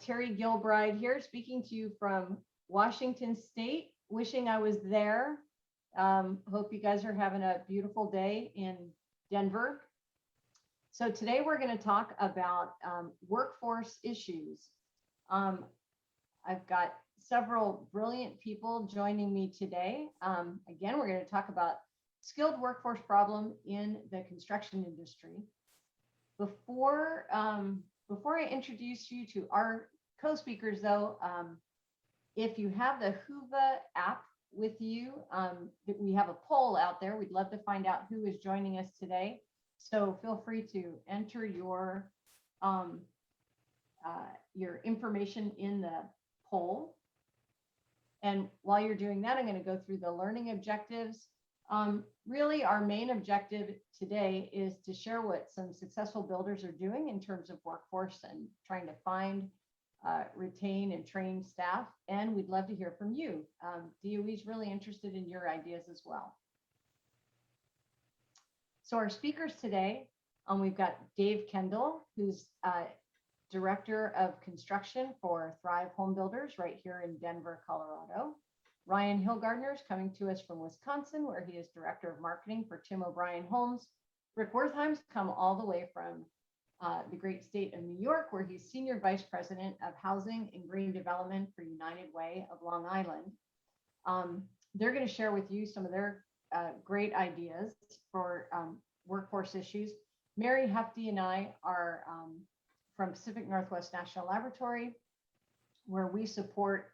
Terry Gilbride here, speaking to you from Washington State. Wishing I was there. Hope you guys are having a beautiful day in Denver. So today we're going to talk about workforce issues. I've got several brilliant people joining me today. Again, we're going to talk about skilled workforce problem in the construction industry. Before I introduce you to our co-speakers, though, if you have the Whova app with you, we have a poll out there. We'd love to find out who is joining us today. So feel free to enter your information in the poll. And while you're doing that, I'm going to go through the learning objectives. Really, our main objective today is to share what some successful builders are doing in terms of workforce and trying to find, retain, and train staff. And we'd love to hear from you. DOE is really interested in your ideas as well. So our speakers today, we've got Dave Kendall, who's Director of Construction for Thrive Home Builders right here in Denver, Colorado. Ryan Hillgartner is coming to us from Wisconsin, where he is Director of Marketing for Tim O'Brien Homes. Rick Wertheim's come all the way from the great state of New York, where he's Senior Vice President of Housing and Green Development for United Way of Long Island. They're going to share with you some of their great ideas for workforce issues. Marye, Hefty, and I are from Pacific Northwest National Laboratory, where we support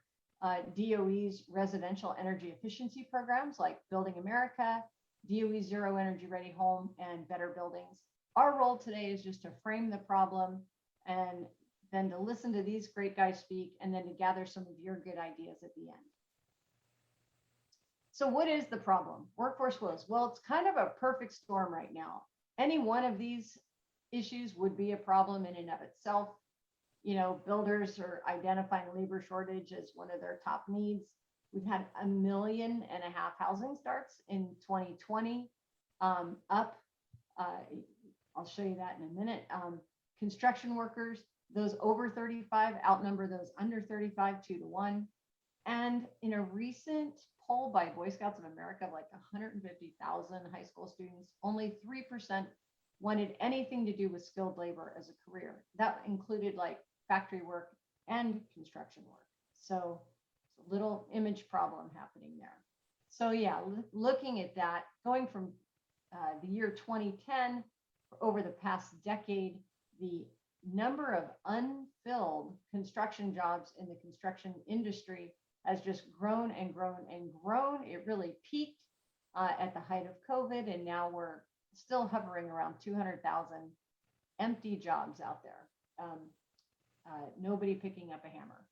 DOE's residential energy efficiency programs like Building America, DOE's Zero Energy Ready Home, and Better Buildings. Our role today is just to frame the problem and then to listen to these great guys speak and then to gather some of your good ideas at the end. So what is the problem? Workforce woes. Well, it's kind of a perfect storm right now. Any one of these issues would be a problem in and of itself. You know, builders are identifying labor shortage as one of their top needs. We've had 1.5 million housing starts in 2020, up. I'll show you that in a minute. Construction workers, those over 35 outnumber those under 35 2-to-1. And in a recent poll by Boy Scouts of America of like 150,000 high school students, only 3% wanted anything to do with skilled labor as a career. That included like factory work and construction work. So it's a little image problem happening there. So yeah, looking at that, going from the year 2010 over the past decade, the number of unfilled construction jobs in the construction industry has just grown and grown and grown. It really peaked at the height of COVID, and now we're still hovering around 200,000 empty jobs out there. Nobody picking up a hammer.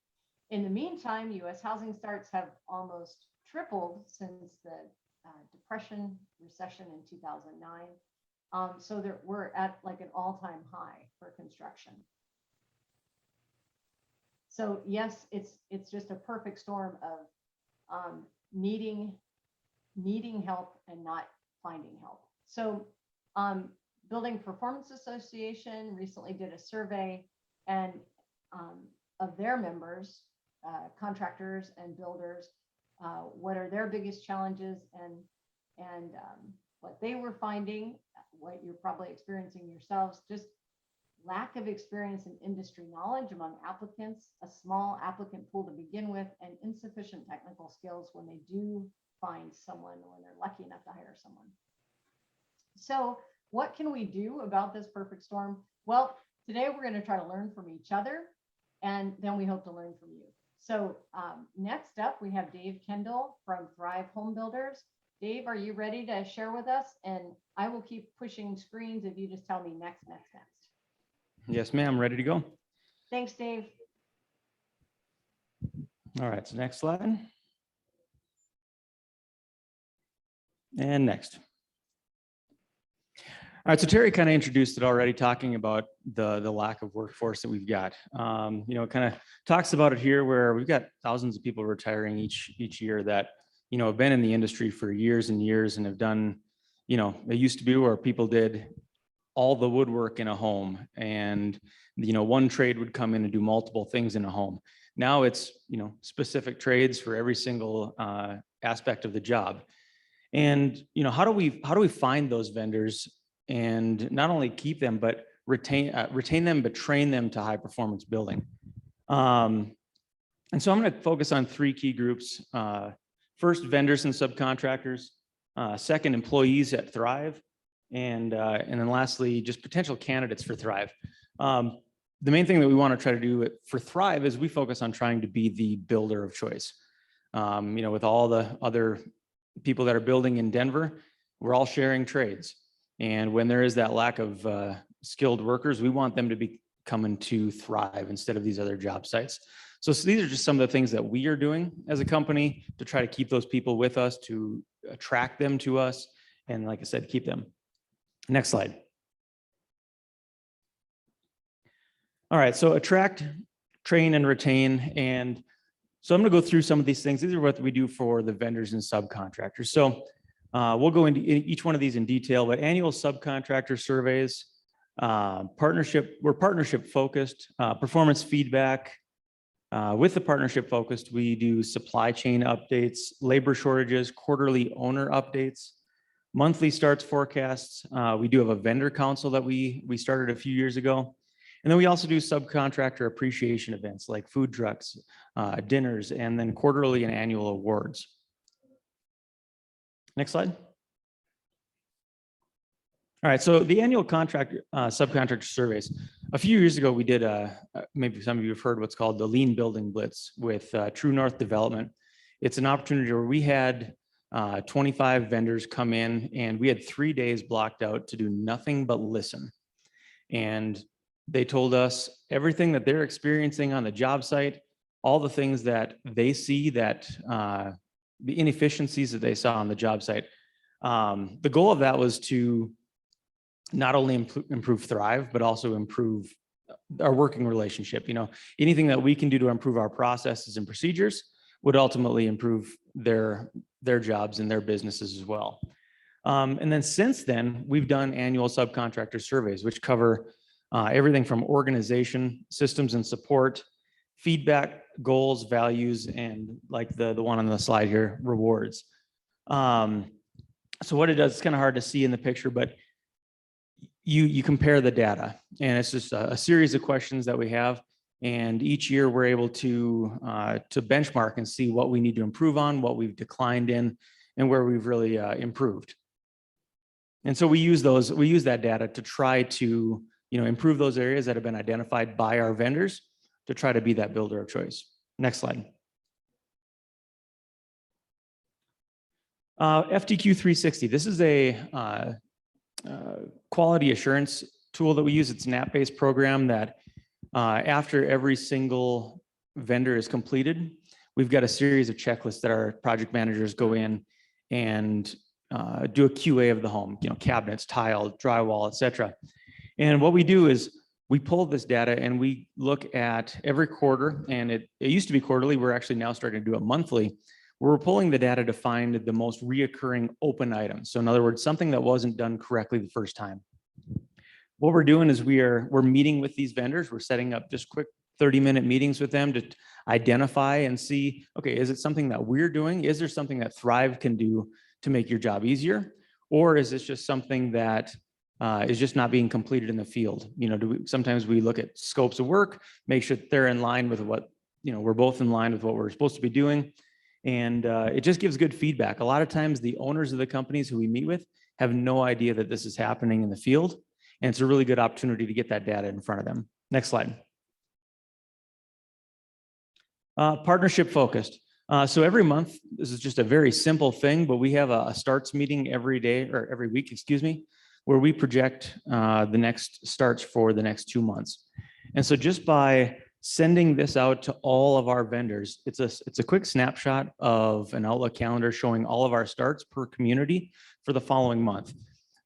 In the meantime, U.S. housing starts have almost tripled since the Depression recession in 2009. So we're at like an all-time high for construction. So yes, it's just a perfect storm of needing help and not finding help. So Building Performance Association recently did a survey and of their members, contractors and builders, what are their biggest challenges and what they were finding, what you're probably experiencing yourselves, just lack of experience and industry knowledge among applicants, a small applicant pool to begin with, and insufficient technical skills when they do find someone, when they're lucky enough to hire someone. So what can we do about this perfect storm? Well, today we're going to try to learn from each other, and then we hope to learn from you. So next up, we have Dave Kendall from Thrive Home Builders. Dave, are you ready to share with us? And I will keep pushing screens if you just tell me next. Yes, ma'am. Ready to go. Thanks, Dave. All right. So next slide. And next. All right, so Terry kind of introduced it already, talking about the lack of workforce that we've got. You know, kind of talks about it here, where we've got thousands of people retiring each year that, you know, have been in the industry for years and years and have done, you know, it used to be where people did all the woodwork in a home, and one trade would come in and do multiple things in a home. Now it's specific trades for every single aspect of the job. And how do we find those vendors and not only keep them but retain them, but train them to high performance building? And so I'm going to focus on three key groups. First, vendors and subcontractors. Second, employees at Thrive. And then lastly, just potential candidates for Thrive. The main thing that we want to try to do for Thrive is we focus on trying to be the builder of choice. With all the other people that are building in Denver, we're all sharing trades. And when there is that lack of skilled workers, we want them to be coming to Thrive instead of these other job sites. So these are just some of the things that we are doing as a company to try to keep those people with us, to attract them to us, and like I said, keep them. Next slide. All right, so attract, train, and retain. And so I'm going to go through some of these things. These are what we do for the vendors and subcontractors. So we'll go into each one of these in detail, but annual subcontractor surveys, we're partnership focused, performance feedback. With the partnership focused, we do supply chain updates, labor shortages, quarterly owner updates, monthly starts forecasts. We do have a vendor council that we started a few years ago. And then we also do subcontractor appreciation events like food trucks, dinners, and then quarterly and annual awards. Next slide. All right, so the annual subcontractor surveys. A few years ago, we did, maybe some of you have heard what's called the Lean Building Blitz with True North Development. It's an opportunity where we had 25 vendors come in, and we had 3 days blocked out to do nothing but listen. And they told us everything that they're experiencing on the job site, all the things that they see, that the inefficiencies that they saw on the job site. The goal of that was to not only improve Thrive, but also improve our working relationship. Anything that we can do to improve our processes and procedures would ultimately improve their jobs and their businesses as well. And then since then, we've done annual subcontractor surveys, which cover everything from organization, systems and support, feedback, goals, values, and like the one on the slide here, rewards. So what it does, it's kind of hard to see in the picture, but you compare the data, and it's just a series of questions that we have. And each year we're able to benchmark and see what we need to improve on, what we've declined in, and where we've really improved. And so we use that data to try to improve those areas that have been identified by our vendors to try to be that builder of choice. Next slide. FTQ 360. This is a quality assurance tool that we use. It's an app-based program that after every single vendor is completed, we've got a series of checklists that our project managers go in and do a QA of the home, cabinets, tile, drywall, etc. And what we do is we pull this data and we look at every quarter, and it used to be quarterly. We're actually now starting to do it monthly. We're pulling the data to find the most reoccurring open items. So in other words, something that wasn't done correctly the first time. What we're doing is we're meeting with these vendors. We're setting up just quick 30-minute meetings with them to identify and see, okay, is it something that we're doing? Is there something that Thrive can do to make your job easier? Or is this just something that is just not being completed in the field? Sometimes we look at scopes of work, make sure that they're in line with what, we're both in line with what we're supposed to be doing. And it just gives good feedback. A lot of times the owners of the companies who we meet with have no idea that this is happening in the field. And it's a really good opportunity to get that data in front of them. Next slide. Partnership focused. So every month, this is just a very simple thing, but we have a starts meeting every day, or every week, excuse me, where we project the next starts for the next 2 months. And so just by sending this out to all of our vendors, it's a quick snapshot of an Outlook calendar showing all of our starts per community for the following month.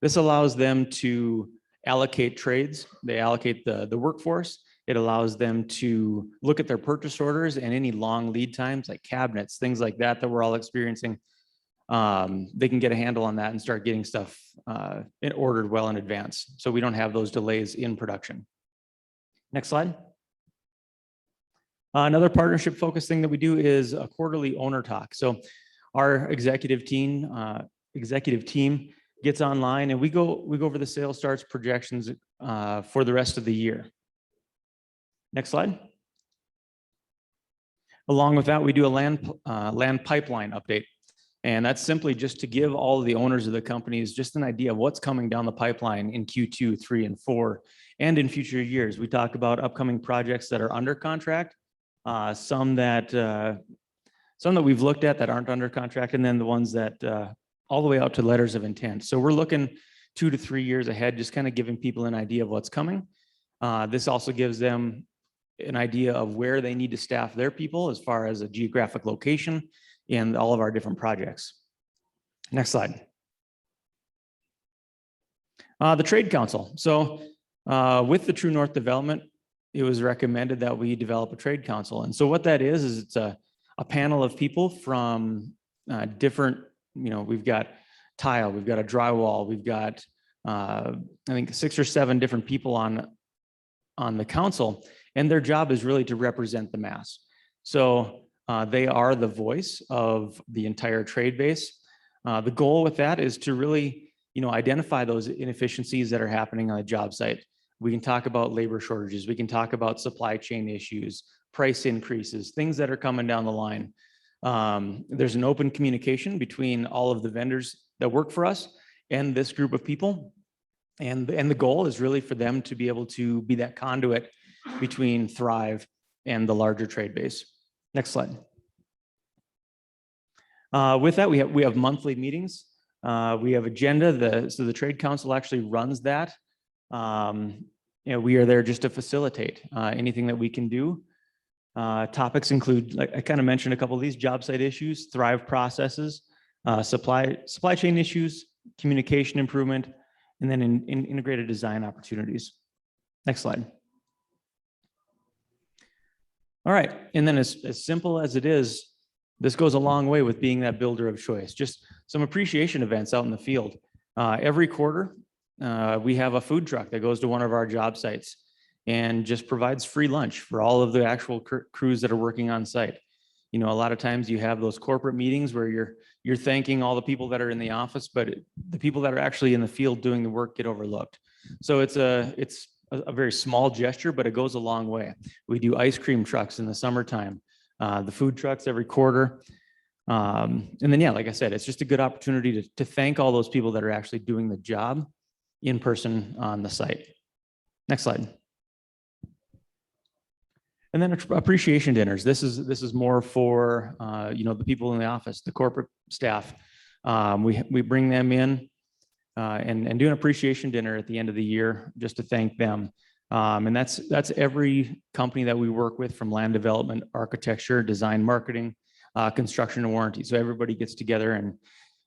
This allows them to allocate trades. They allocate the workforce. It allows them to look at their purchase orders and any long lead times like cabinets, things like that we're all experiencing. they can get a handle on that and start getting stuff ordered well in advance. So we don't have those delays in production. Next slide. Another partnership focused thing that we do is a quarterly owner talk. So our executive team gets online and we go over the sales starts projections for the rest of the year. Next slide. Along with that, we do a land pipeline update. And that's simply just to give all of the owners of the companies just an idea of what's coming down the pipeline in Q2, 3, and 4, and in future years. We talk about upcoming projects that are under contract, some that we've looked at that aren't under contract, and then the ones that all the way out to letters of intent. So we're looking 2 to 3 years ahead, just kind of giving people an idea of what's coming. This also gives them an idea of where they need to staff their people as far as a geographic location in all of our different projects. Next slide. The Trade Council. So with the True North development, it was recommended that we develop a Trade Council. And so what that is it's a panel of people from different, we've got tile, we've got a drywall, we've got, I think 6 or 7 different people on the council, and their job is really to represent the mass. So they are the voice of the entire trade base. The goal with that is to really, identify those inefficiencies that are happening on a job site. We can talk about labor shortages. We can talk about supply chain issues, price increases, things that are coming down the line. There's an open communication between all of the vendors that work for us and this group of people. And the goal is really for them to be able to be that conduit between Thrive and the larger trade base. Next slide. With that, we have monthly meetings. We have agenda. So the Trade Council actually runs that. We are there just to facilitate anything that we can do. Topics include, like I kind of mentioned, a couple of these job site issues, Thrive processes, supply chain issues, communication improvement, and then in integrated design opportunities. Next slide. All right, and then as simple as it is, this goes a long way with being that builder of choice. Just some appreciation events out in the field. Every quarter, we have a food truck that goes to one of our job sites and just provides free lunch for all of the actual crews that are working on site. A lot of times you have those corporate meetings where you're thanking all the people that are in the office, but the people that are actually in the field doing the work get overlooked. So it's a very small gesture, but it goes a long way. We do ice cream trucks in the summertime, the food trucks every quarter. And then, yeah, like I said, it's just a good opportunity to thank all those people that are actually doing the job in person on the site. Next slide. And then appreciation dinners. This is more for, the people in the office, the corporate staff. We bring them in and do an appreciation dinner at the end of the year just to thank them. And that's every company that we work with, from land development, architecture, design, marketing, construction, and warranty. So everybody gets together, and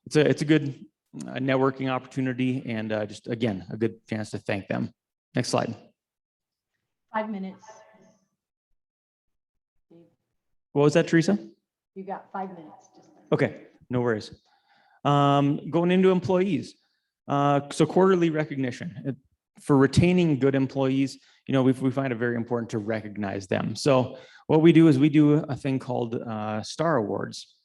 it's a good networking opportunity, and just again a good chance to thank them. Next slide. 5 minutes. What was that, Theresa? You got 5 minutes. Okay, no worries. Going into employees. So quarterly recognition. For retaining good employees, we find it very important to recognize them. So what we do is we do a thing called Star Awards.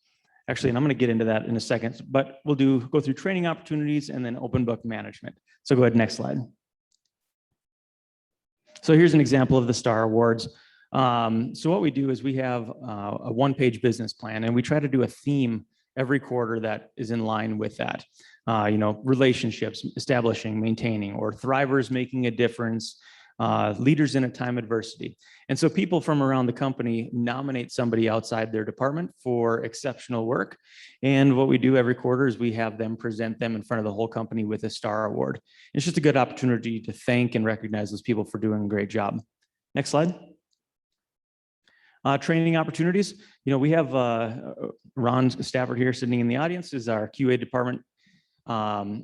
Actually, and I'm going to get into that in a second, but we'll go through training opportunities and then open book management. So go ahead, next slide. So here's an example of the Star Awards. So what we do is we have a one-page business plan, and we try to do a theme every quarter that is in line with that. Relationships, establishing, maintaining, or thrivers making a difference, leaders in a time of adversity. And so people from around the company nominate somebody outside their department for exceptional work. And what we do every quarter is we have them present them in front of the whole company with a Star Award. It's just a good opportunity to thank and recognize those people for doing a great job. Next slide. Training opportunities. We have Ron Stafford here sitting in the audience, is our QA department.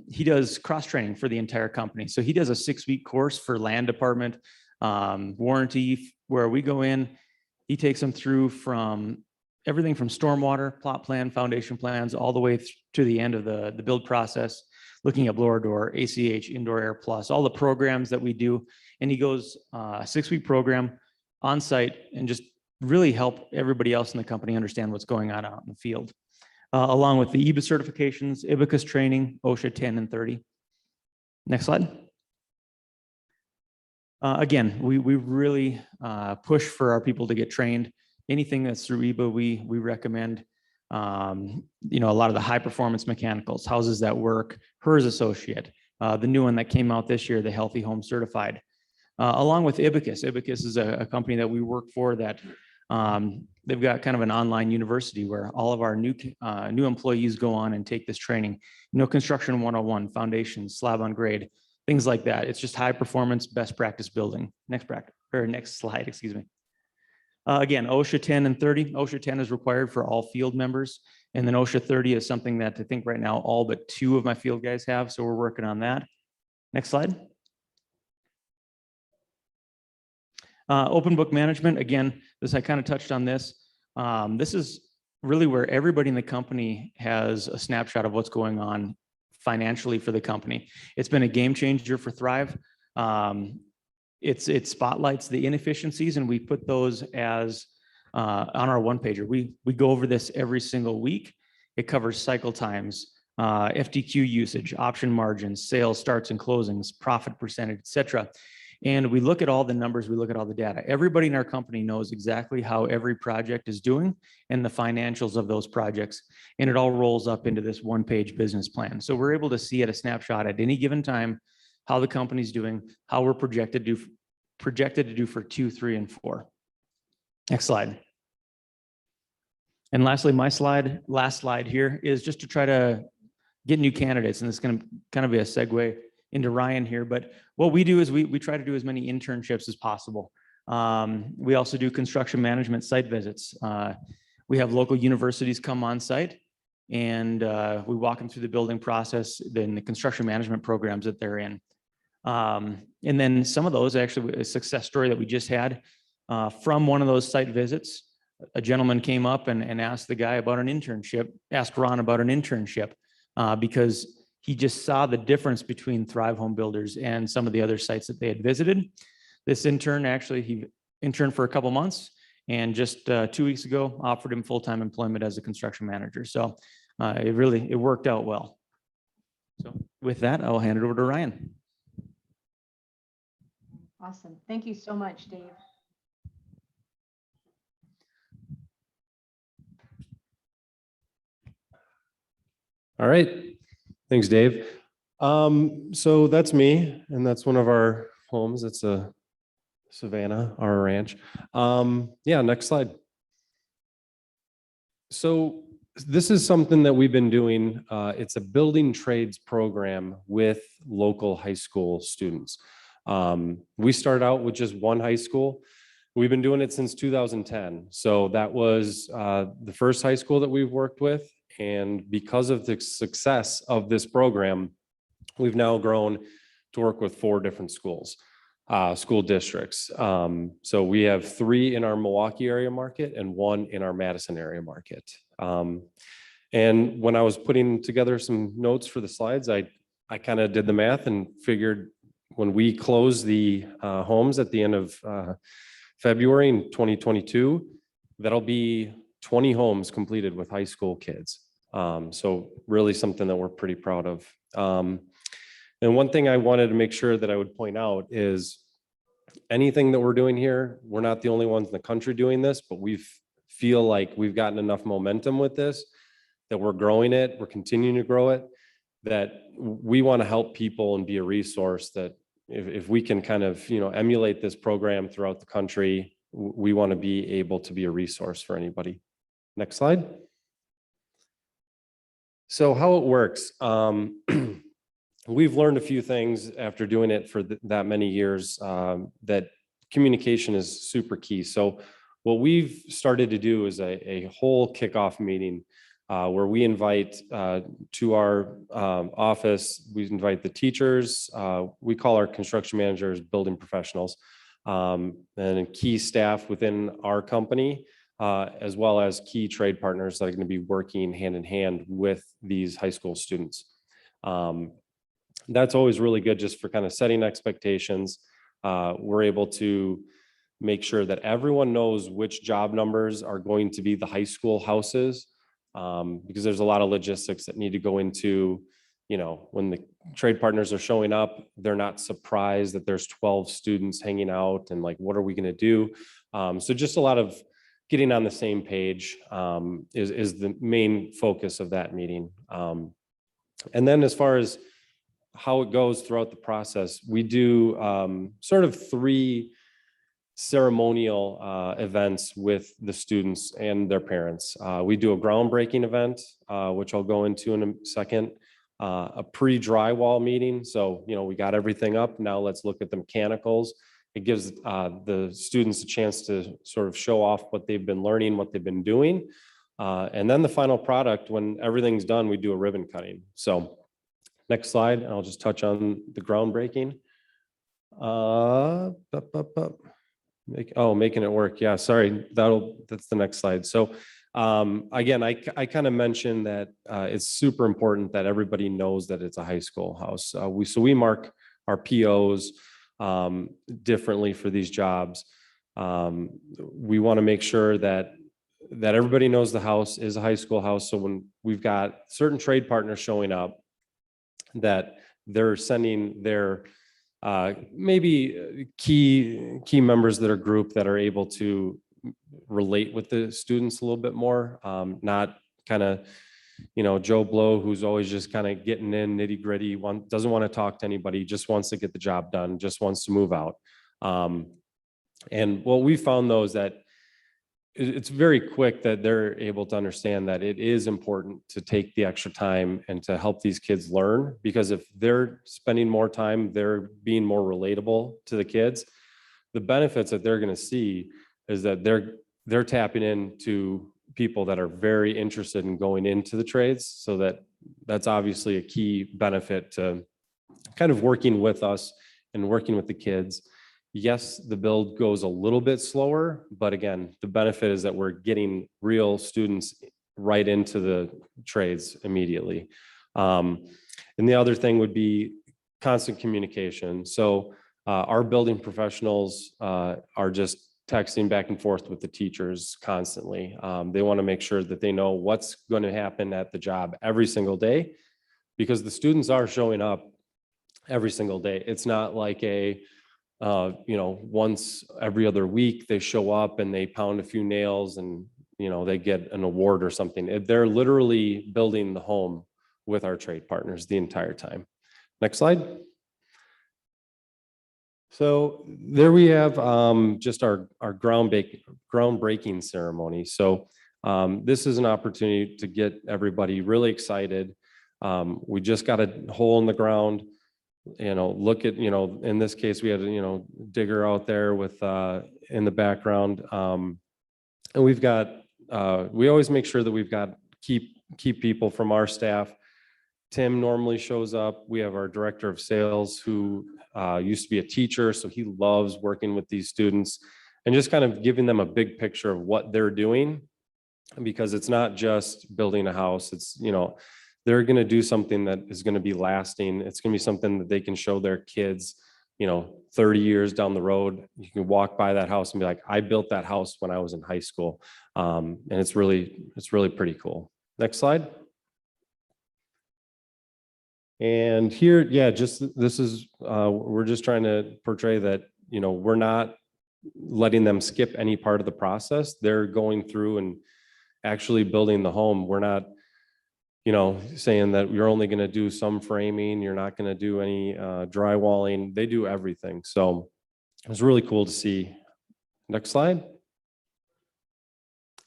He does cross training for the entire company. So he does a 6-week course for land department, warranty, where we go in. He takes them through from everything from stormwater, plot plan, foundation plans, all the way to the end of the build process, looking at blower door, ACH, indoor air plus, all the programs that we do. And he goes a 6-week program on site and just really help everybody else in the company understand what's going on out in the field. Along with the EEBA certifications, IBICUS training, OSHA 10 and 30. Next slide. Again, we really push for our people to get trained. Anything that's through EEBA, we recommend. You know, a lot of the high performance mechanicals, houses that work, HERS associate, the new one that came out this year, the Healthy Home Certified. Along with IBICUS. IBICUS is a company that we work for that they've got kind of an online university where all of our new employees go on and take this training. You know, construction 101, foundations, slab on grade, things like that. It's just high performance, best practice building. Next slide, excuse me. Again, OSHA 10 and 30. OSHA 10 is required for all field members. And then OSHA 30 is something that I think right now all but 2 of my field guys have. So we're working on that. Next slide. Open book management. Again, I kind of touched on this. This is really where everybody in the company has a snapshot of what's going on financially for the company. It's been a game changer for Thrive. It spotlights the inefficiencies, and we put those as on our one pager. We go over this every single week. It covers cycle times, FTQ usage, option margins, sales starts and closings, profit percentage, et cetera. And we look at all the numbers, we look at all the data. Everybody in our company knows exactly how every project is doing and the financials of those projects. And it all rolls up into this one-page business plan. So we're able to see at a snapshot at any given time how the company's doing, how we're projected to do for 2, 3, and 4. Next slide. And lastly, my last slide here is just to try to get new candidates. And this is going to kind of be a segue into Ryan here. But what we do is we try to do as many internships as possible. We also do construction management site visits. We have local universities come on site, and we walk them through the building process, then the construction management programs that they're in. And then some of those, actually a success story that we just had from one of those site visits, a gentleman came up and asked the guy about an internship, asked Ron about an internship, because he just saw the difference between Thrive Home Builders and some of the other sites that they had visited. This intern, actually, he interned for a couple months, and just 2 weeks ago offered him full-time employment as a construction manager. So it worked out well. So with that, I'll hand it over to Ryan. Awesome. Thank you so much, Dave. All right. Thanks, Dave. So that's me, and that's one of our homes. It's a Savannah, our ranch. Yeah, next slide. So this is something that we've been doing. It's a building trades program with local high school students. We started out with just one high school. We've been doing it since 2010. So that was the first high school that we've worked with. And because of the success of this program, we've now grown to work with 4 different schools, school districts. So we have 3 in our Milwaukee area market and 1 in our Madison area market. And when I was putting together some notes for the slides, I kind of did the math and figured when we close the homes at the end of February in 2022, that'll be 20 homes completed with high school kids. So really something that we're pretty proud of. And one thing I wanted to make sure that I would point out is anything that we're doing here, we're not the only ones in the country doing this, but we feel like we've gotten enough momentum with this, that we're growing it, we're continuing to grow it, that we want to help people and be a resource that if we can kind of, emulate this program throughout the country, we want to be able to be a resource for anybody. Next slide. So how it works. We've learned a few things after doing it for that many years, that communication is super key. So what we've started to do is a whole kickoff meeting where we invite to our office, we invite the teachers, we call our construction managers building professionals, and key staff within our company, as well as key trade partners that are going to be working hand in hand with these high school students. That's always really good just for kind of setting expectations. We're able to make sure that everyone knows which job numbers are going to be the high school houses, because there's a lot of logistics that need to go into, when the trade partners are showing up, they're not surprised that there's 12 students hanging out and like, what are we going to do? So just a lot of getting on the same page is the main focus of that meeting. And then as far as how it goes throughout the process, we do sort of 3 ceremonial events with the students and their parents. We do a groundbreaking event, which I'll go into in a second, a pre-drywall meeting. So, we got everything up. Now let's look at the mechanicals. It gives the students a chance to sort of show off what they've been learning, what they've been doing. And then the final product, when everything's done, we do a ribbon cutting. So next slide, and I'll just touch on the groundbreaking. Making it work. Yeah, sorry, that's the next slide. So again, I kind of mentioned that it's super important that everybody knows that it's a high school house. We mark our POs differently for these jobs. We want to make sure that everybody knows the house is a high school house. So when we've got certain trade partners showing up, that they're sending their maybe key members that are group that are able to relate with the students a little bit more, not kind of, Joe Blow, who's always just kind of getting in nitty gritty, doesn't want to talk to anybody, just wants to get the job done, just wants to move out. And what we found though is that it's very quick that they're able to understand that it is important to take the extra time and to help these kids learn, because if they're spending more time, they're being more relatable to the kids. The benefits that they're going to see is that they're tapping into people that are very interested in going into the trades. So that's obviously a key benefit to kind of working with us and working with the kids. Yes, the build goes a little bit slower, but again, the benefit is that we're getting real students right into the trades immediately. And the other thing would be constant communication. So our building professionals are just texting back and forth with the teachers constantly. They want to make sure that they know what's going to happen at the job every single day, because the students are showing up every single day. It's not like once every other week they show up and they pound a few nails and, they get an award or something. They're literally building the home with our trade partners the entire time. Next slide. So there we have just our groundbreaking ceremony. So this is an opportunity to get everybody really excited. We just got a hole in the ground. Look at, in this case, we had a, digger out there with in the background. And we've got, we always make sure that we've got key people from our staff. Tim normally shows up. We have our director of sales who used to be a teacher, so he loves working with these students and just kind of giving them a big picture of what they're doing, because it's not just building a house. It's, they're going to do something that is going to be lasting. It's going to be something that they can show their kids, 30 years down the road. You can walk by that house and be like, I built that house when I was in high school. And it's really pretty cool. Next slide. And here, this is, we're just trying to portray that, we're not letting them skip any part of the process. They're going through and actually building the home. We're not, saying that you're only going to do some framing, you're not going to do any drywalling. They do everything. So it was really cool to see. Next slide.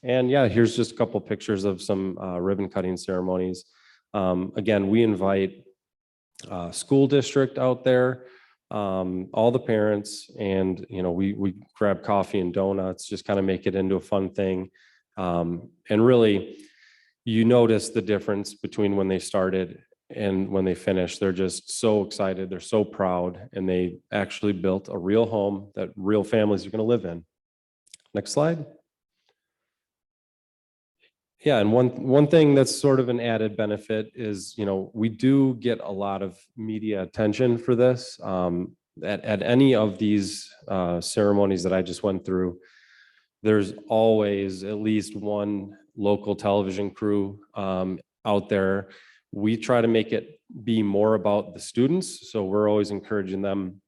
And here's just a couple pictures of some ribbon cutting ceremonies. Again, we invite school district out there, all the parents, and we grab coffee and donuts, just kind of make it into a fun thing. And really, you notice the difference between when they started and when they finished. They're just so excited, they're so proud, and they actually built a real home that real families are going to live in. Next slide. Yeah, and one thing that's sort of an added benefit is, we do get a lot of media attention for this. At any of these ceremonies that I just went through, there's always at least one local television crew out there. We try to make it be more about the students, so we're always encouraging them.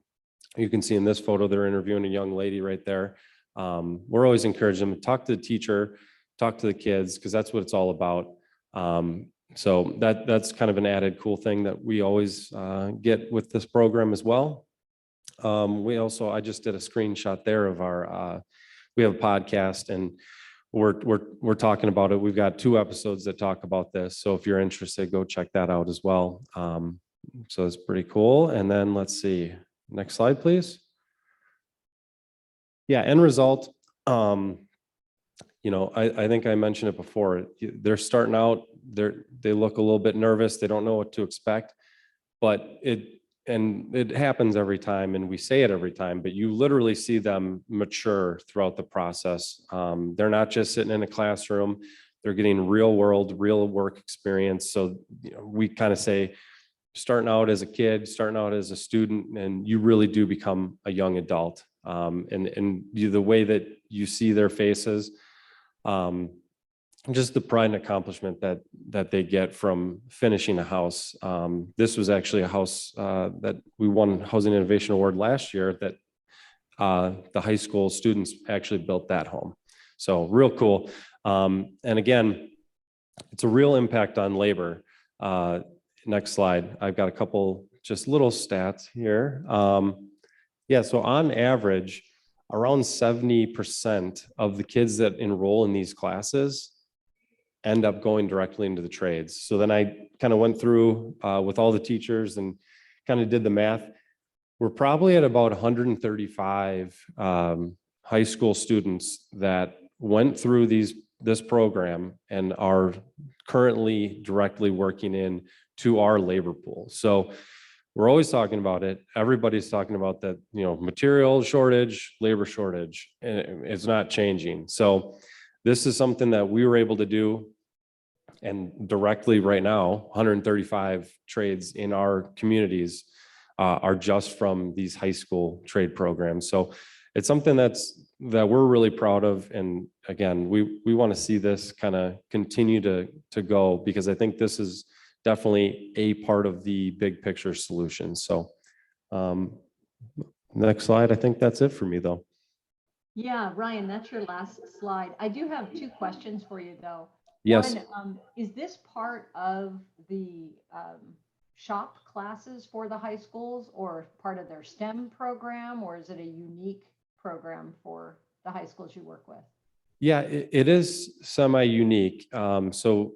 You can see in this photo, they're interviewing a young lady right there. We're always encouraging them to talk to the teacher, talk to the kids, because that's what it's all about. So that's kind of an added cool thing that we always get with this program as well. I just did a screenshot there of we have a podcast, and we're talking about it. We've got 2 episodes that talk about this. So if you're interested, go check that out as well. So it's pretty cool. And then let's see, next slide, please. Yeah, end result. I think I mentioned it before. They're starting out, they look a little bit nervous. They don't know what to expect, but it happens every time, and we say it every time, but you literally see them mature throughout the process. They're not just sitting in a classroom, they're getting real work experience. So we kind of say, starting out as a kid, starting out as a student, and you really do become a young adult. The way that you see their faces, just the pride and accomplishment that they get from finishing a house. This was actually a house that we won Housing Innovation Award last year, that the high school students actually built that home. So real cool. And again, it's a real impact on labor. Next slide. I've got a couple just little stats here. So on average, around 70% of the kids that enroll in these classes end up going directly into the trades. So then I kind of went through with all the teachers and kind of did the math. We're probably at about 135 high school students that went through this program and are currently directly working in to our labor pool. So we're always talking about it. Everybody's talking about that, material shortage, labor shortage, and it's not changing. So this is something that we were able to do, and directly right now, 135 trades in our communities are just from these high school trade programs. So it's something that we're really proud of. And again, we want to see this kind of continue to go, because I think this is definitely a part of the big picture solution. So next slide. I think that's it for me, though. Yeah, Ryan, that's your last slide. I do have 2 questions for you, though. Yes. One, is this part of the shop classes for the high schools, or part of their STEM program, or is it a unique program for the high schools you work with? Yeah, it is semi-unique. So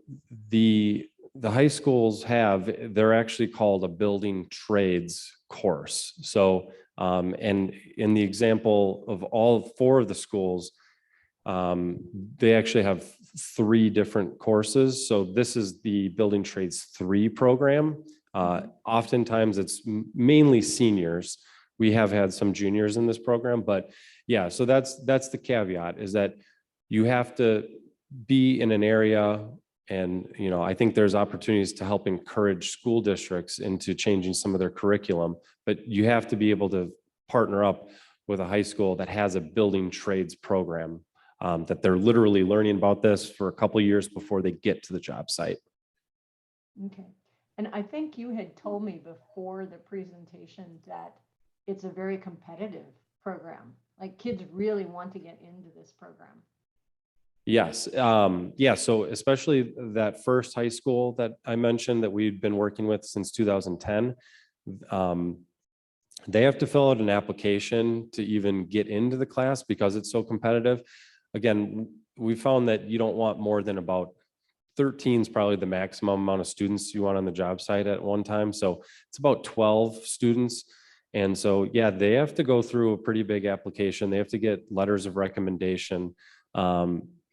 the high schools they're actually called a building trades course. So, and in the example of all 4 of the schools, they actually have 3 different courses. So this is the Building Trades 3 program. Oftentimes it's mainly seniors. We have had some juniors in this program, but yeah, so that's the caveat, is that you have to be in an area, and I think there's opportunities to help encourage school districts into changing some of their curriculum, but you have to be able to partner up with a high school that has a building trades program, that they're literally learning about this for a couple of years before they get to the job site. Okay. And I think you had told me before the presentation that it's a very competitive program. Like, kids really want to get into this program. Yes. So especially that first high school that I mentioned that we've been working with since 2010, they have to fill out an application to even get into the class because it's so competitive. Again, we found that you don't want more than about 13 is probably the maximum amount of students you want on the job site at one time. So it's about 12 students. And so, yeah, they have to go through a pretty big application. They have to get letters of recommendation.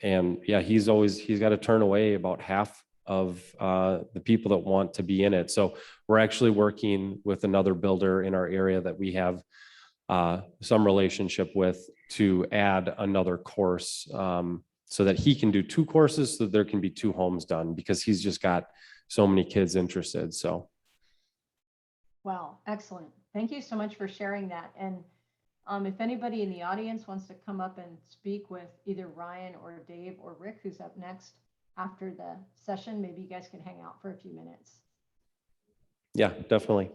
And yeah, he's got to turn away about half of the people that want to be in it. So we're actually working with another builder in our area that we have some relationship with to add another course so that he can do 2 courses, so there can be 2 homes done, because he's just got so many kids interested. So Wow, excellent. Thank you so much for sharing that. And if anybody in the audience wants to come up and speak with either Ryan or Dave or Rick, who's up next after the session, maybe you guys can hang out for a few minutes. yeah, definitely.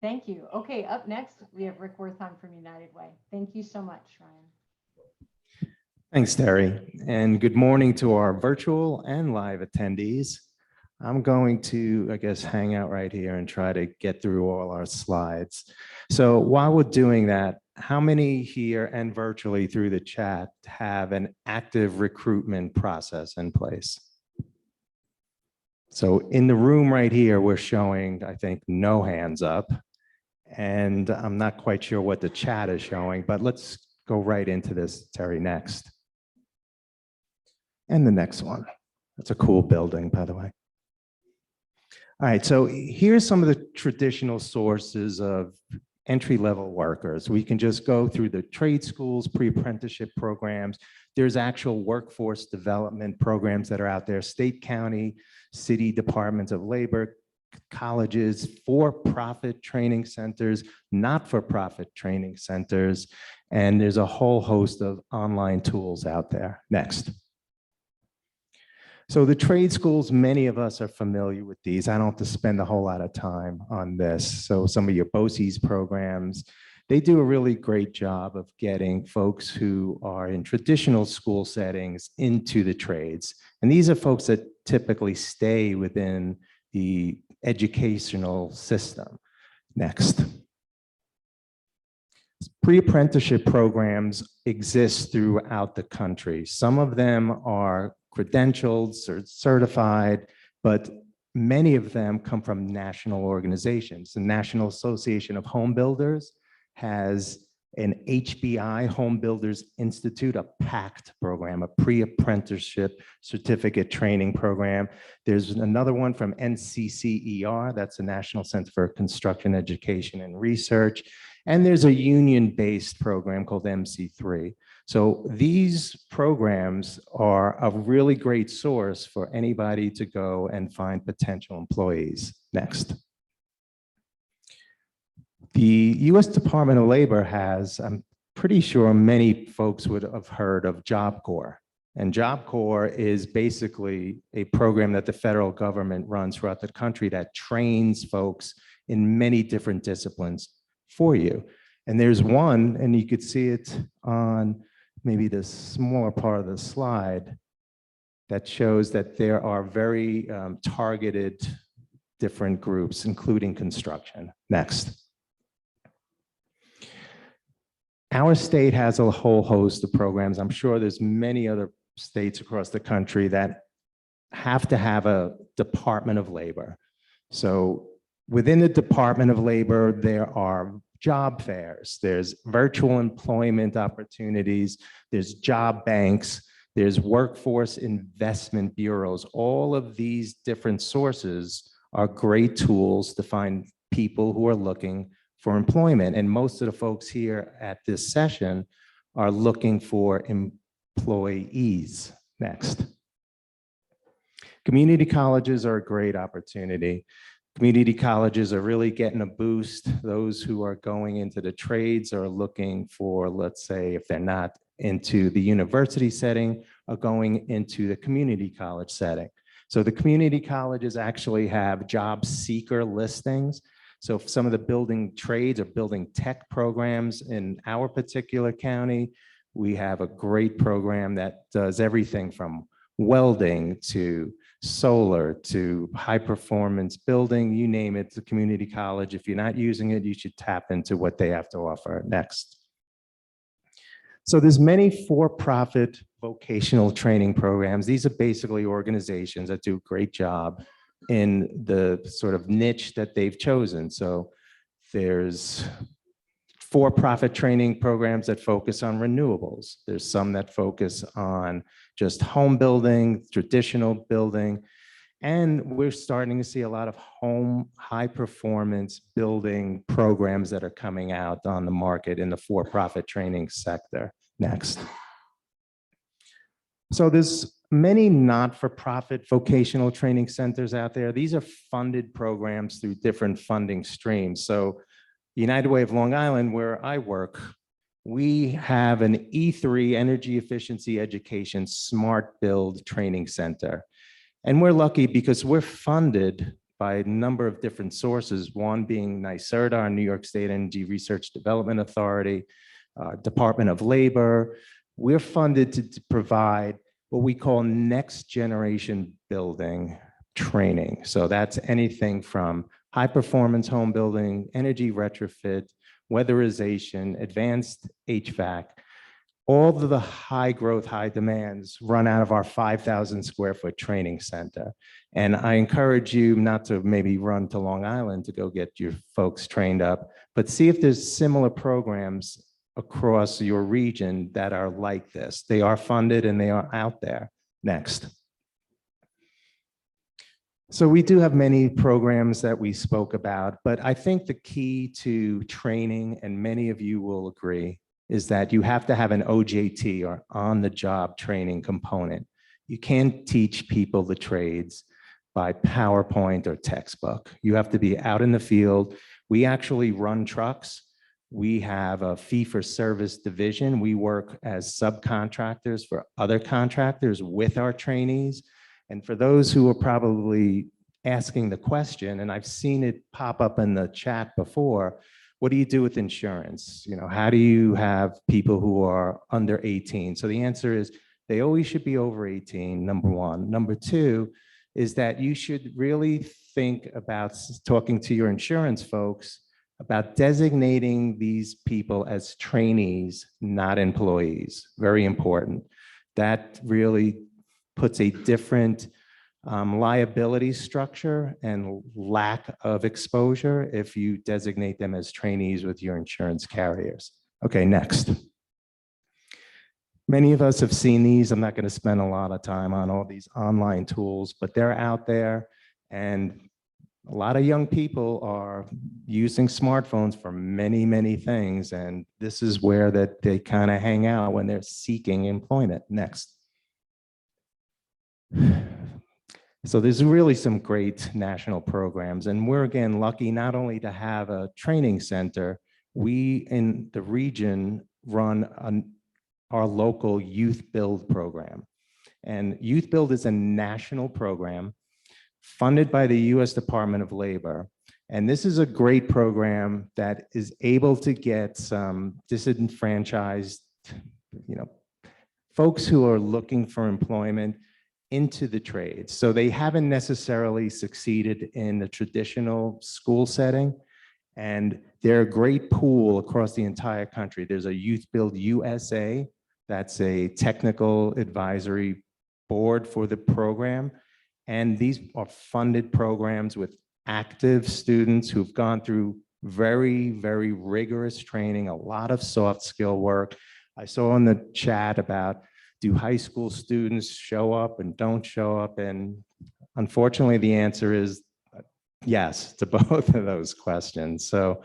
Thank you. Okay, up next, we have Rick Wertheim from United Way. Thank you so much, Ryan. Thanks, Terry, and good morning to our virtual and live attendees. I'm going to, I guess, hang out right here and try to get through all our slides. So while we're doing that, how many here and virtually through the chat have an active recruitment process in place? So in the room right here, we're showing, I think, no hands up. And I'm not quite sure what the chat is showing, but let's go right into this, Terry, next. And the next one. That's a cool building, by the way. All right, so here's some of the traditional sources of entry-level workers. We can just go through the trade schools, pre-apprenticeship programs. There's actual workforce development programs that are out there, state, county, city departments of labor, colleges, for-profit training centers, not-for-profit training centers, and there's a whole host of online tools out there. Next. So the trade schools, many of us are familiar with these. I don't have to spend a whole lot of time on this. So some of your BOCES programs, they do a really great job of getting folks who are in traditional school settings into the trades. And these are folks that typically stay within the educational system. Next. Pre-apprenticeship programs exist throughout the country. Some of them are credentialed or certified, but many of them come from national organizations. The National Association of Home Builders has an HBI, Home Builders Institute, a PACT program, a pre-apprenticeship certificate training program. There's another one from NCCER, that's the National Center for Construction Education and Research. And there's a union-based program called MC3. So these programs are a really great source for anybody to go and find potential employees. Next. The US Department of Labor has, I'm pretty sure many folks would have heard of Job Corps. And Job Corps is basically a program that the federal government runs throughout the country that trains folks in many different disciplines for you. And there's one, and you could see it on maybe the smaller part of the slide, that shows that there are very targeted different groups, including construction. Next. Our state has a whole host of programs. I'm sure there's many other states across the country that have to have a Department of Labor. So within the Department of Labor, there are job fairs, there's virtual employment opportunities, there's job banks, there's workforce investment bureaus. All of these different sources are great tools to find people who are looking for employment. And most of the folks here at this session are looking for employees. Next. Community colleges are a great opportunity. Community colleges are really getting a boost. Those who are going into the trades are looking for, let's say, if they're not into the university setting, are going into the community college setting. So the community colleges actually have job seeker listings. So if some of the building trades or building tech programs in our particular county, we have a great program that does everything from welding to solar to high performance building, you name it, the community college. If you're not using it, you should tap into what they have to offer. Next. So there's many for-profit vocational training programs. These are basically organizations that do a great job in the sort of niche that they've chosen. So there's for-profit training programs that focus on renewables. There's some that focus on just home building, traditional building, and we're starting to see a lot of home high performance building programs that are coming out on the market in the for-profit training sector. Next. So there's many not-for-profit vocational training centers out there. These are funded programs through different funding streams. So United Way of Long Island, where I work, we have an E3 Energy Efficiency Education Smart Build Training Center. And we're lucky because we're funded by a number of different sources, one being NYSERDA, our New York State Energy Research Development Authority, Department of Labor. We're funded to provide what we call next generation building training. So that's anything from high performance home building, energy retrofit, weatherization, advanced HVAC. All of the high growth, high demands run out of our 5,000 square foot training center. And I encourage you not to maybe run to Long Island to go get your folks trained up, but see if there's similar programs across your region that are like this. They are funded and they are out there. Next. So we do have many programs that we spoke about, but I think the key to training, and many of you will agree, is that you have to have an OJT, or on-the-job training component. You can't teach people the trades by PowerPoint or textbook. You have to be out in the field. We actually run trucks. We have a fee-for-service division. We work as subcontractors for other contractors with our trainees. And for those who are probably asking the question, and I've seen it pop up in the chat before, what do you do with insurance? You know, how do you have people who are under 18? So the answer is they always should be over 18, number one. Number two is that you should really think about talking to your insurance folks about designating these people as trainees, not employees. Very important. That really puts a different liability structure and lack of exposure if you designate them as trainees with your insurance carriers. Okay, next. Many of us have seen these. I'm not going to spend a lot of time on all these online tools, but they're out there, and a lot of young people are using smartphones for many, many things, and this is where that they kind of hang out when they're seeking employment. Next. So there's really some great national programs, and we're again lucky not only to have a training center, we in the region run our local Youth Build program. And Youth Build is a national program funded by the US Department of Labor. And this is a great program that is able to get some disenfranchised, folks who are looking for employment into the trades. So they haven't necessarily succeeded in the traditional school setting. And they're a great pool across the entire country. There's a Youth Build USA, that's a technical advisory board for the program. And these are funded programs with active students who've gone through very, very rigorous training, a lot of soft skill work. I saw in the chat about, do high school students show up and don't show up? And unfortunately, the answer is yes to both of those questions. So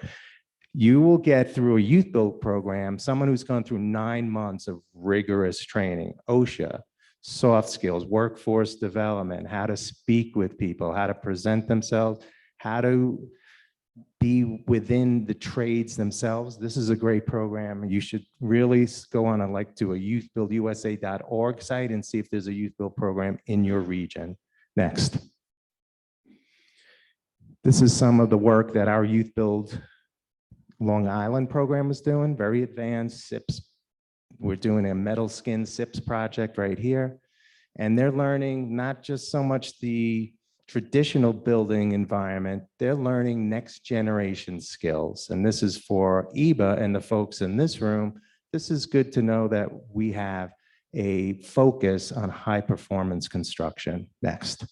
you will get through a Youth Build program, someone who's gone through 9 months of rigorous training, OSHA, soft skills, workforce development, how to speak with people, how to present themselves, how to be within the trades themselves. This is a great program. You should really go on and to a youthbuildusa.org site and see if there's a Youth Build program in your region. Next. This is some of the work that our Youth Build Long Island program is doing, very advanced SIPs. We're doing a metal skin SIPs project right here. And they're learning not just so much the traditional building environment, they're learning next generation skills. And this is for EEBA and the folks in this room. This is good to know that we have a focus on high performance construction. Next.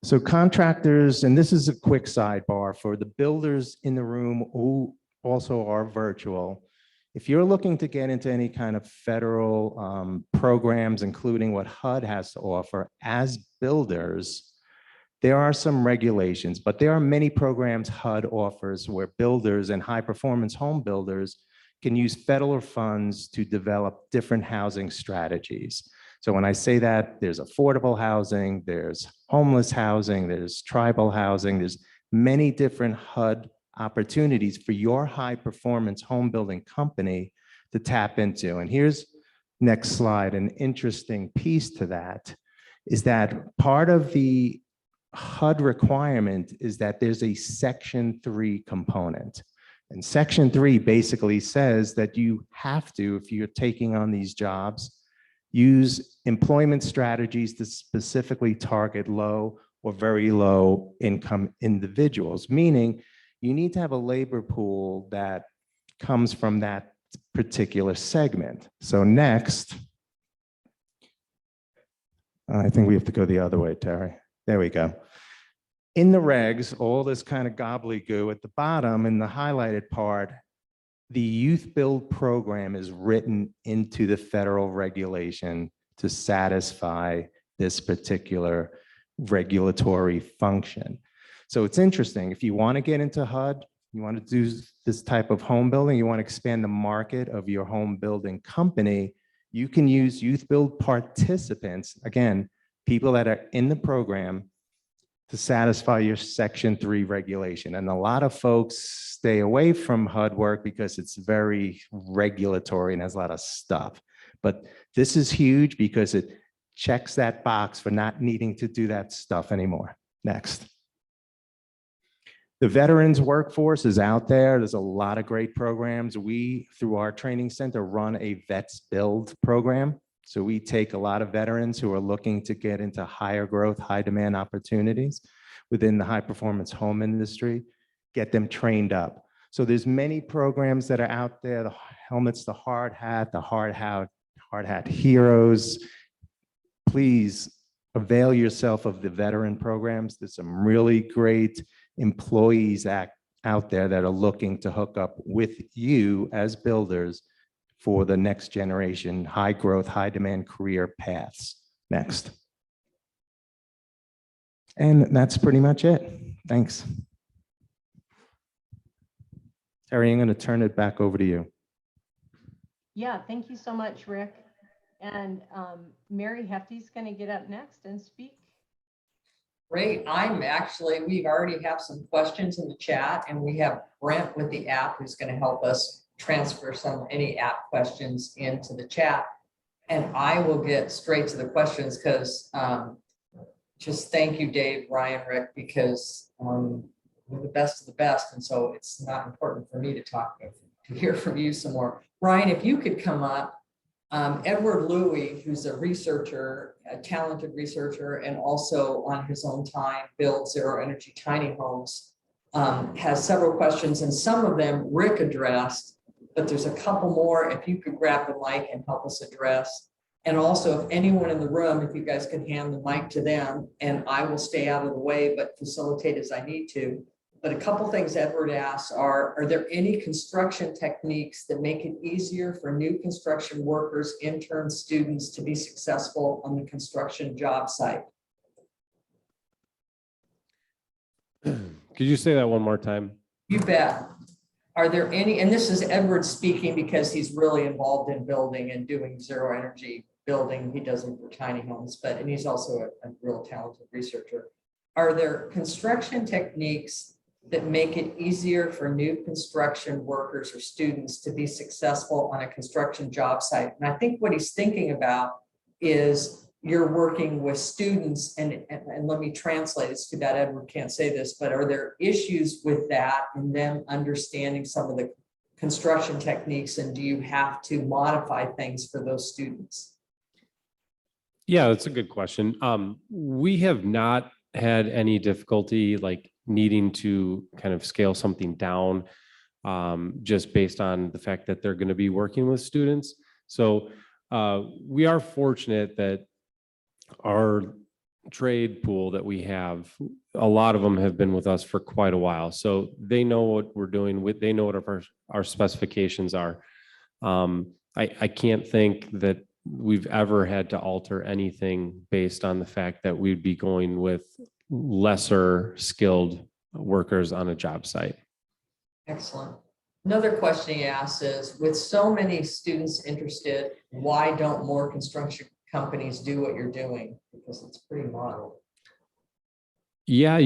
So contractors, and this is a quick sidebar for the builders in the room who also are virtual. If you're looking to get into any kind of federal programs, including what HUD has to offer as builders, there are some regulations, but there are many programs HUD offers where builders and high performance home builders can use federal funds to develop different housing strategies. So when I say that, there's affordable housing, there's homeless housing, there's tribal housing, there's many different HUD opportunities for your high performance home building company to tap into. And here's next slide. An interesting piece to that is that part of the HUD requirement is that there's a Section 3 component. And Section 3 basically says that you have to, if you're taking on these jobs, use employment strategies to specifically target low or very low income individuals, meaning you need to have a labor pool that comes from that particular segment. So next, I think we have to go the other way, Terry. There we go. In the regs, all this kind of gobbledygook at the bottom in the highlighted part, the youth build program is written into the federal regulation to satisfy this particular regulatory function. So it's interesting. If you want to get into HUD, you want to do this type of home building, you want to expand the market of your home building company, you can use youth build participants, again, people that are in the program, to satisfy your Section 3 regulation. And a lot of folks stay away from HUD work because it's very regulatory and has a lot of stuff. But this is huge because it checks that box for not needing to do that stuff anymore. Next. The veterans workforce is out there. There's a lot of great programs. We, through our training center, run a Vets Build program. So we take a lot of veterans who are looking to get into higher growth, high demand opportunities within the high performance home industry, get them trained up. So there's many programs that are out there, the helmets, the hard hat heroes. Please avail yourself of the veteran programs. There's some really great employees out there that are looking to hook up with you as builders for the next generation, high growth, high demand career paths. Next. And that's pretty much it. Thanks. Terry, I'm going to turn it back over to you. Yeah, thank you so much, Rick. And Marye Hefty's going to get up next and speak. Great. We already have some questions in the chat, and we have Brent with the app who's going to help us transfer any app questions into the chat. And I will get straight to the questions because just thank you, Dave, Ryan, Rick, because we're the best of the best. And so it's not important for me to hear from you some more. Ryan, if you could come up. Edward Louie, who's a researcher, a talented researcher, and also on his own time builds zero energy tiny homes, has several questions, and some of them Rick addressed, but there's a couple more if you could grab the mic and help us address. And also if anyone in the room, if you guys can hand the mic to them, and I will stay out of the way, but facilitate as I need to. But a couple things Edward asks are there any construction techniques that make it easier for new construction workers, interns, students to be successful on the construction job site? Could you say that one more time? You bet. Are there any, and this is Edward speaking because he's really involved in building and doing zero energy building. He does them for tiny homes, and he's also a real talented researcher. Are there construction techniques that make it easier for new construction workers or students to be successful on a construction job site? And I think what he's thinking about is you're working with students, and let me translate, it's too bad Edward can't say this, but are there issues with that and them understanding some of the construction techniques, and do you have to modify things for those students? Yeah, that's a good question. We have not had any difficulty like needing to kind of scale something down just based on the fact that they're going to be working with students. So we are fortunate that our trade pool that we have, a lot of them have been with us for quite a while. So they know what we're doing with, they know what our specifications are. I can't think that we've ever had to alter anything based on the fact that we'd be going with lesser skilled workers on a job site. Excellent. Another question he asks is, with so many students interested, why don't more construction companies do what you're doing? Because it's pretty model. Yeah,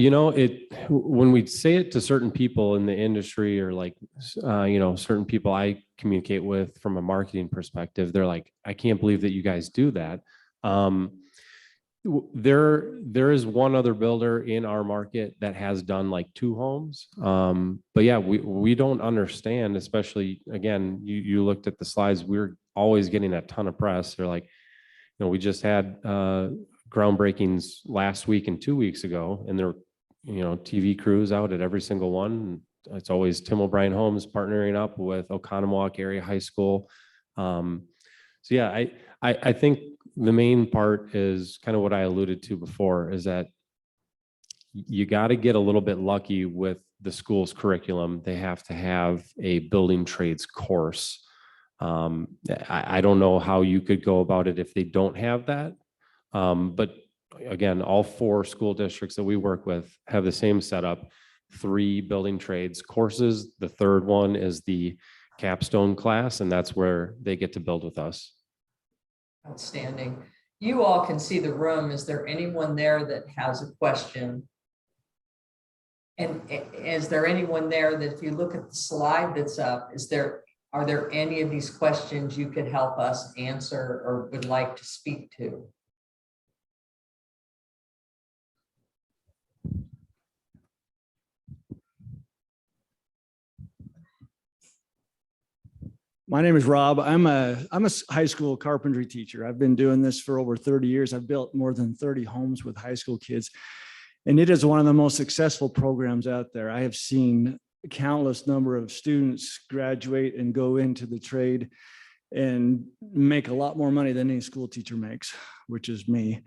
when we say it to certain people in the industry or like, certain people I communicate with from a marketing perspective, they're like, I can't believe that you guys do that. There is one other builder in our market that has done like 2 homes. But yeah, we don't understand, especially again, you looked at the slides, we're always getting a ton of press. They're like, we just had groundbreakings last week and 2 weeks ago, and there were, TV crews out at every single one. It's always Tim O'Brien Homes partnering up with Oconomowoc Area High School. So yeah, I think the main part is kind of what I alluded to before, is that you got to get a little bit lucky with the school's curriculum. They have to have a building trades course. I don't know how you could go about it if they don't have that. But again, all 4 school districts that we work with have the same setup, 3 building trades courses. The 3rd one is the capstone class, and that's where they get to build with us. Outstanding. You all can see the room. Is there anyone there that has a question? And is there anyone there that if you look at the slide that's up, are there any of these questions you could help us answer or would like to speak to? My name is Rob. I'm a high school carpentry teacher. I've been doing this for over 30 years. I've built more than 30 homes with high school kids, and it is one of the most successful programs out there. I have seen a countless number of students graduate and go into the trade and make a lot more money than any school teacher makes, which is me.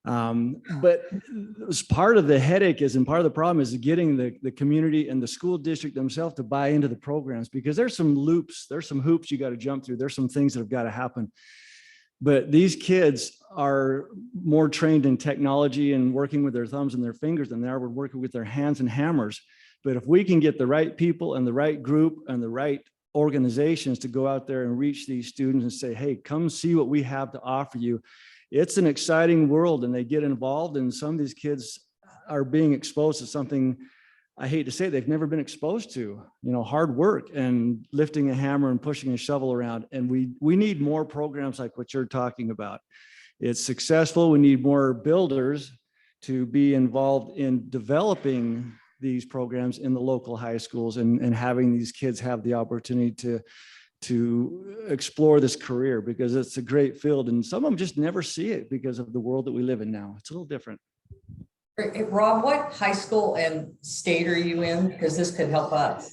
But as part of the headache is, and part of the problem is getting the community and the school district themselves to buy into the programs, because there's some loops, there's some hoops you got to jump through. There's some things that have got to happen. But these kids are more trained in technology and working with their thumbs and their fingers than they are working with their hands and hammers. But if we can get the right people and the right group and the right organizations to go out there and reach these students and say, hey, come see what we have to offer you. It's an exciting world, and they get involved, and some of these kids are being exposed to something I hate to say they've never been exposed to, hard work and lifting a hammer and pushing a shovel around. And we need more programs like what you're talking about. It's successful. We need more builders to be involved in developing these programs in the local high schools and having these kids have the opportunity to explore this career, because it's a great field, and some of them just never see it because of the world that we live in now. It's a little different. Rob, what high school and state are you in? Because this could help us.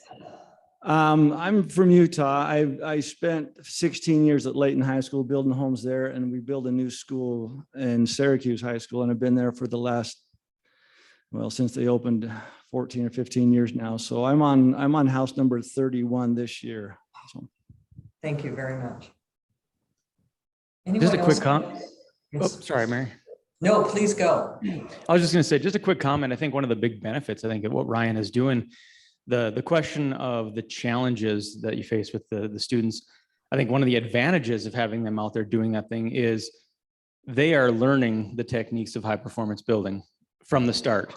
I'm from Utah. I spent 16 years at Layton High School building homes there, and we built a new school in Syracuse High School, and I've been there for the last, since they opened 14 or 15 years now. So I'm on house number 31 this year. So. Thank you very much. Just a quick comment. Yes. Oh, sorry, Mary. No, please go. I was just going to say, just a quick comment. I think one of the big benefits, I think, of what Ryan is doing, the question of the challenges that you face with the students, I think one of the advantages of having them out there doing that thing is they are learning the techniques of high performance building from the start.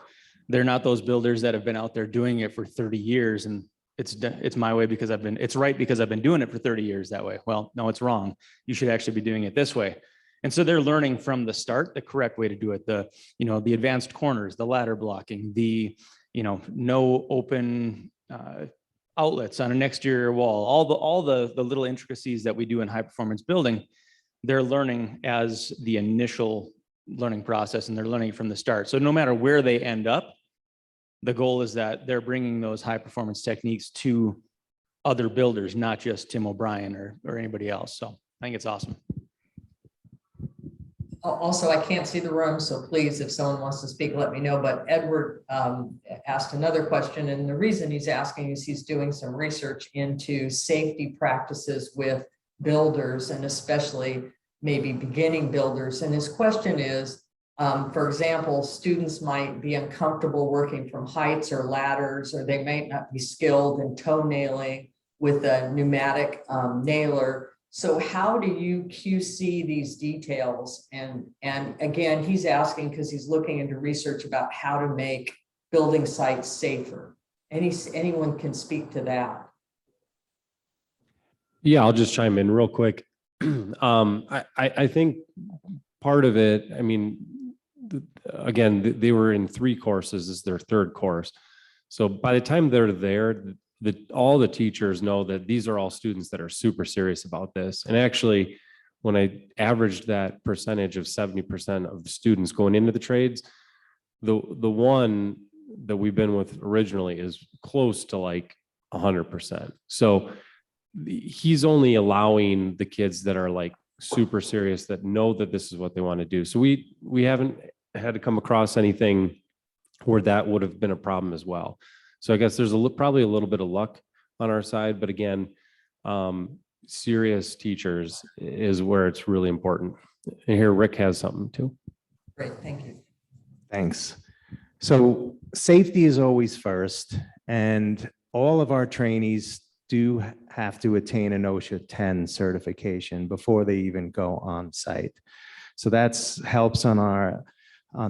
They're not those builders that have been out there doing it for 30 years and it's my way because it's right because I've been doing it for 30 years that way. Well, no, it's wrong. You should actually be doing it this way. And so they're learning from the start, the correct way to do it, the advanced corners, the ladder blocking, the, no open outlets on an exterior wall, all the little intricacies that we do in high performance building, they're learning as the initial learning process, and they're learning from the start. So no matter where they end up, the goal is that they're bringing those high performance techniques to other builders, not just Tim O'Brien or anybody else. So I think it's awesome. Also, I can't see the room, so please, if someone wants to speak, let me know. But Edward asked another question, and the reason he's asking is he's doing some research into safety practices with builders, and especially maybe beginning builders. And his question is, for example, students might be uncomfortable working from heights or ladders, or they might not be skilled in toe nailing. with a pneumatic nailer. So how do you QC these details? And again, he's asking because he's looking into research about how to make building sites safer. Anyone can speak to that. Yeah, I'll just chime in real quick. I think part of it, I mean, again, they were in 3 courses, this is their 3rd course. So by the time they're there, all the teachers know that these are all students that are super serious about this. And actually, when I averaged that percentage of 70% of the students going into the trades, the one that we've been with originally is close to like 100%. So he's only allowing the kids that are like super serious, that know that this is what they want to do. So we haven't had to come across anything where that would have been a problem as well. So I guess there's probably a little bit of luck on our side, but again, serious teachers is where it's really important. And here Rick has something too. Great, thank you. Thanks. So safety is always first, and all of our trainees do have to attain an OSHA 10 certification before they even go on site. So that's helps on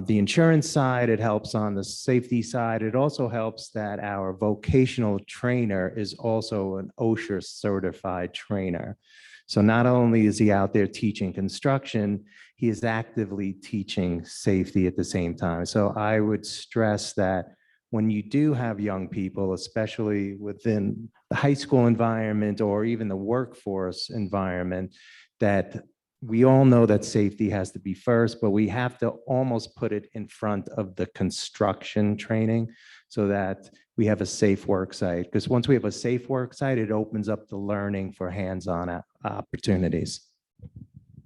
the insurance side, it helps on the safety side. It also helps that our vocational trainer is also an OSHA certified trainer. So not only is he out there teaching construction, he is actively teaching safety at the same time. So I would stress that when you do have young people, especially within the high school environment or even the workforce environment, that we all know that safety has to be first, but we have to almost put it in front of the construction training so that we have a safe work site. Because once we have a safe work site, it opens up the learning for hands-on opportunities.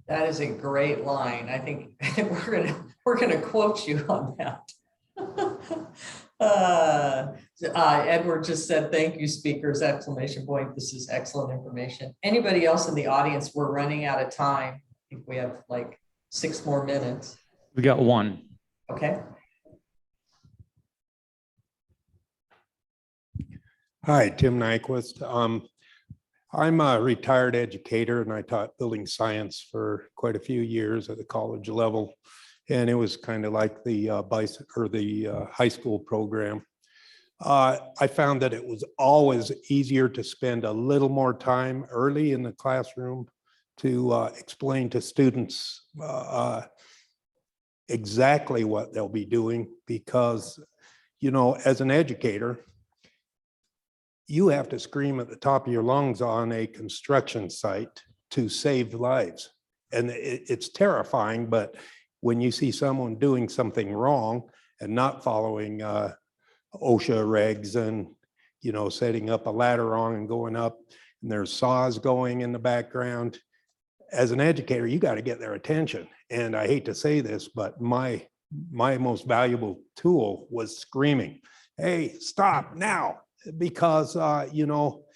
That is a great line. I think we're gonna quote you on that. Edward just said, "Thank you, speakers!" Exclamation point. This is excellent information. Anybody else in the audience? We're running out of time. I think we have like 6 more minutes. We got one. Okay. Hi, Tim Nyquist. I'm a retired educator and I taught building science for quite a few years at the college level. And it was kind of like the high school program. I found that it was always easier to spend a little more time early in the classroom to explain to students exactly what they'll be doing, because, you know, as an educator, you have to scream at the top of your lungs on a construction site to save lives. And it's terrifying, but when you see someone doing something wrong and not following OSHA regs and, you know, setting up a ladder wrong and going up, and there's saws going in the background, as an educator, you got to get their attention. And I hate to say this, but my most valuable tool was screaming, "Hey, stop now." Because, you know,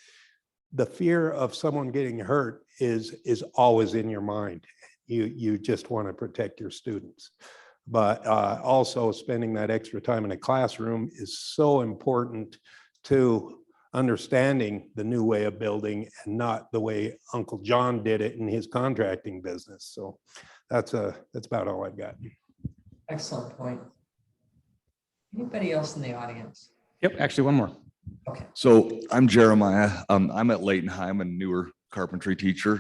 the fear of someone getting hurt is always in your mind. You just want to protect your students. But also spending that extra time in a classroom is so important to understanding the new way of building and not the way Uncle John did it in his contracting business. So that's about all I've got. Excellent point. Anybody else in the audience? Yep, actually one more. Okay. So I'm Jeremiah. I'm at Layton High. I'm a newer carpentry teacher,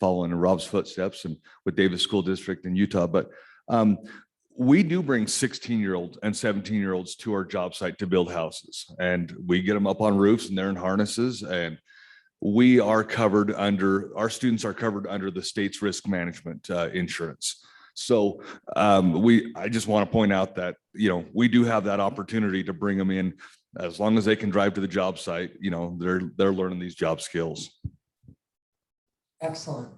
following in Rob's footsteps and with Davis School District in Utah. But we do bring 16-year-olds and 17-year-olds to our job site to build houses, and we get them up on roofs and they're in harnesses, and we are covered under, our students are covered under the state's risk management insurance. So I just want to point out that, you know, we do have that opportunity to bring them in as long as they can drive to the job site. You know, they're learning these job skills. Excellent.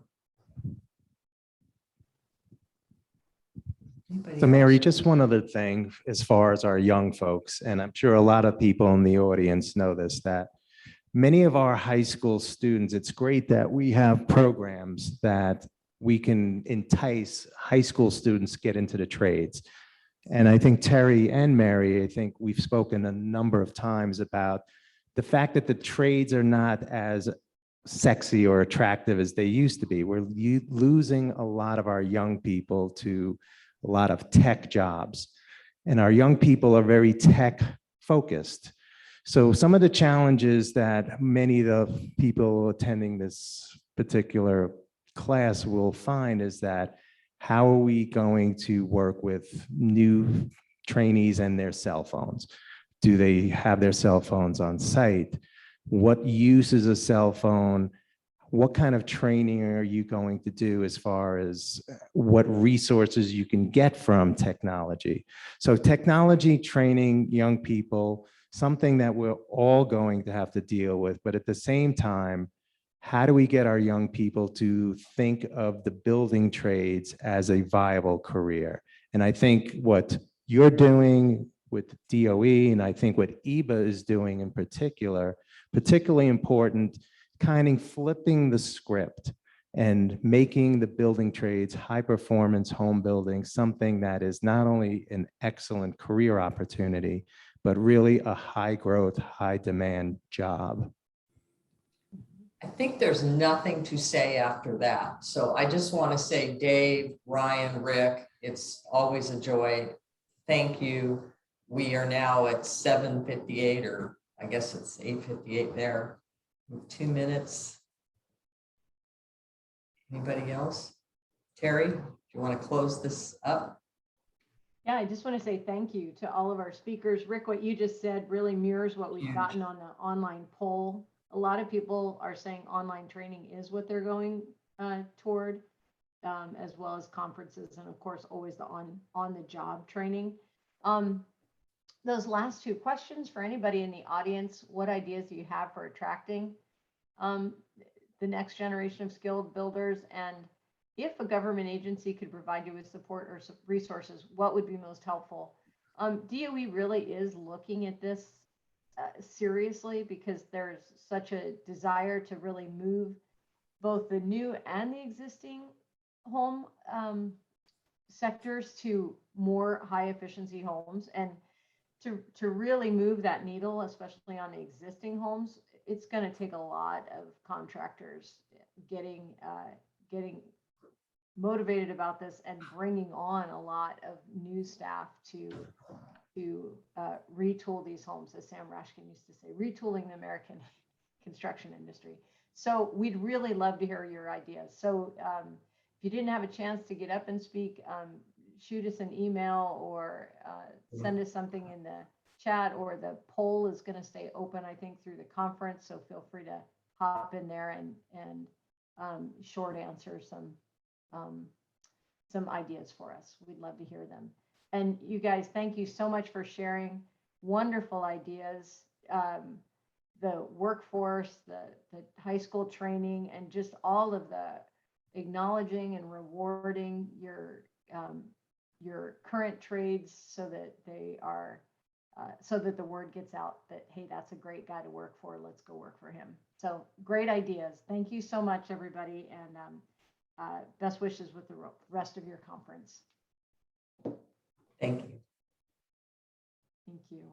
So Marye, just one other thing as far as our young folks, and I'm sure a lot of people in the audience know this, that many of our high school students, it's great that we have programs that we can entice high school students to get into the trades. And I think Terry and Marye, I think we've spoken a number of times about the fact that the trades are not as sexy or attractive as they used to be. We're losing a lot of our young people to a lot of tech jobs. And our young people are very tech focused. So some of the challenges that many of the people attending this particular class will find is that how are we going to work with new trainees and their cell phones? Do they have their cell phones on site? What use is a cell phone? What kind of training are you going to do as far as what resources you can get from technology? So technology training young people, something that we're all going to have to deal with, but at the same time, how do we get our young people to think of the building trades as a viable career? And I think what you're doing with DOE, and I think what EEBA is doing in particular, particularly important, kind of flipping the script and making the building trades, high performance home building, something that is not only an excellent career opportunity, but really a high growth, high demand job. I think there's nothing to say after that. So I just want to say, Dave, Ryan, Rick, it's always a joy. Thank you. We are now at 7:58, or I guess it's 8:58 there. 2 minutes. Anybody else? Terry, do you want to close this up? Yeah, I just want to say thank you to all of our speakers. Rick, what you just said really mirrors what we've gotten on the online poll. A lot of people are saying online training is what they're going toward, as well as conferences, and of course, always the on-the-job training. Those last two questions for anybody in the audience, what ideas do you have for attracting the next generation of skilled builders? And if a government agency could provide you with support or resources, what would be most helpful? DOE really is looking at this seriously, because there's such a desire to really move both the new and the existing home sectors to more high efficiency homes. And to really move that needle, especially on the existing homes, it's going to take a lot of contractors getting motivated about this and bringing on a lot of new staff to retool these homes, as Sam Rashkin used to say, retooling the American construction industry. So we'd really love to hear your ideas. So if you didn't have a chance to get up and speak, shoot us an email or send us something in the chat, or the poll is going to stay open, I think, through the conference. So feel free to hop in there and short answer some ideas for us. We'd love to hear them. And you guys, thank you so much for sharing wonderful ideas. The workforce, the high school training, and just all of the acknowledging and rewarding your current trades, so that they are so that the word gets out that, hey, that's a great guy to work for. Let's go work for him. So great ideas. Thank you so much, everybody. And best wishes with the rest of your conference. Thank you. Thank you.